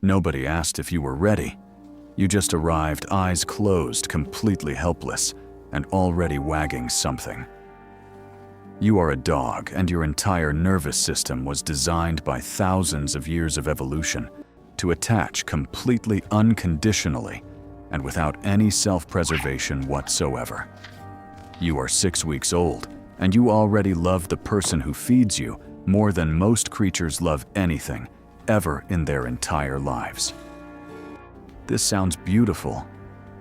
Nobody asked if you were ready. You just arrived, eyes closed, completely helpless, and already wagging something. You are a dog, and your entire nervous system was designed by thousands of years of evolution to attach completely unconditionally and without any self-preservation whatsoever. You are 6 weeks old, and you already love the person who feeds you more than most creatures love anything ever in their entire lives. This sounds beautiful.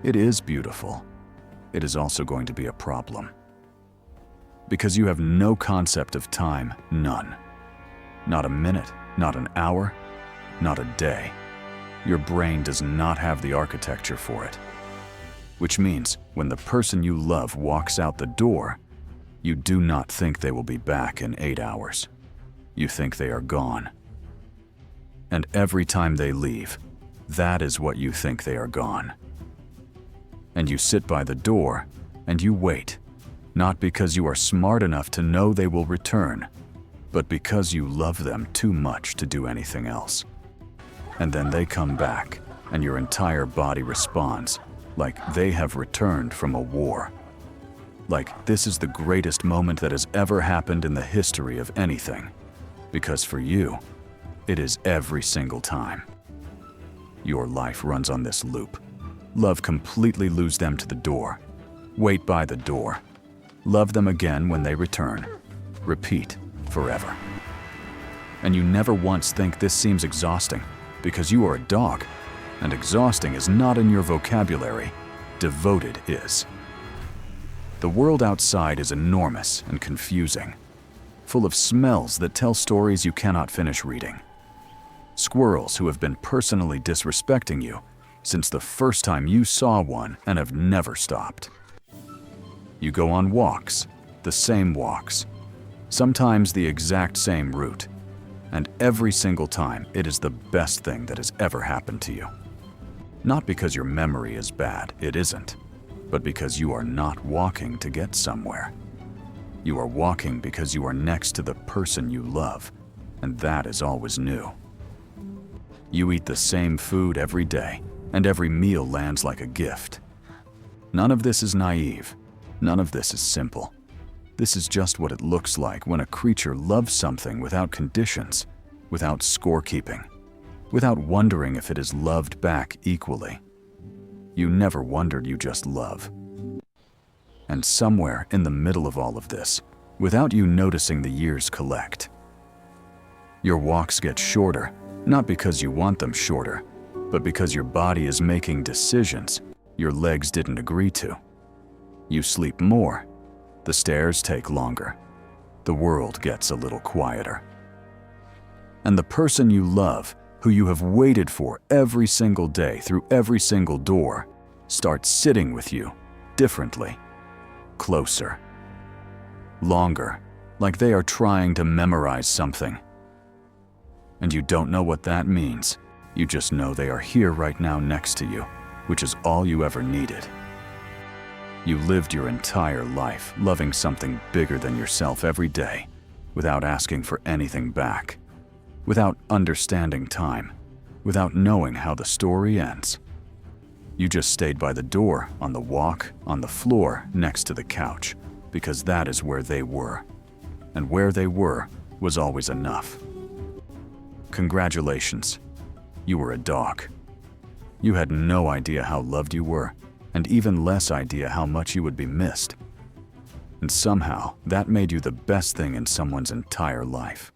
It is beautiful. It is also going to be a problem. Because you have no concept of time, none. Not a minute, not an hour, not a day. Your brain does not have the architecture for it. Which means when the person you love walks out the door, you do not think they will be back in 8 hours. You think they are gone. And every time they leave, that is what you think they are gone. And you sit by the door and you wait, not because you are smart enough to know they will return, but because you love them too much to do anything else. And then they come back, and your entire body responds like they have returned from a war. Like this is the greatest moment that has ever happened in the history of anything. Because for you, it is every single time. Your life runs on this loop. Love completely, lose them to the door. Wait by the door. Love them again when they return. Repeat forever. And you never once think this seems exhausting, because you are a dog, and exhausting is not in your vocabulary. Devoted is. The world outside is enormous and confusing, full of smells that tell stories you cannot finish reading. Squirrels who have been personally disrespecting you since the first time you saw one and have never stopped. You go on walks, the same walks, sometimes the exact same route, and every single time it is the best thing that has ever happened to you. Not because your memory is bad, it isn't, but because you are not walking to get somewhere. You are walking because you are next to the person you love, and that is always new. You eat the same food every day, and every meal lands like a gift. None of this is naive. None of this is simple. This is just what it looks like when a creature loves something without conditions, without scorekeeping, without wondering if it is loved back equally. You never wondered, you just love. And somewhere in the middle of all of this, without you noticing, the years collect. Your walks get shorter, not because you want them shorter, but because your body is making decisions your legs didn't agree to. You sleep more. The stairs take longer. The world gets a little quieter. And the person you love, who you have waited for every single day through every single door, starts sitting with you differently, closer, longer, like they are trying to memorize something. And you don't know what that means. You just know they are here right now next to you, which is all you ever needed. You lived your entire life loving something bigger than yourself every day, without asking for anything back, without understanding time, without knowing how the story ends. You just stayed by the door, on the walk, on the floor, next to the couch, because that is where they were. And where they were was always enough. Congratulations. You were a dog. You had no idea how loved you were, and even less idea how much you would be missed. And somehow, that made you the best thing in someone's entire life.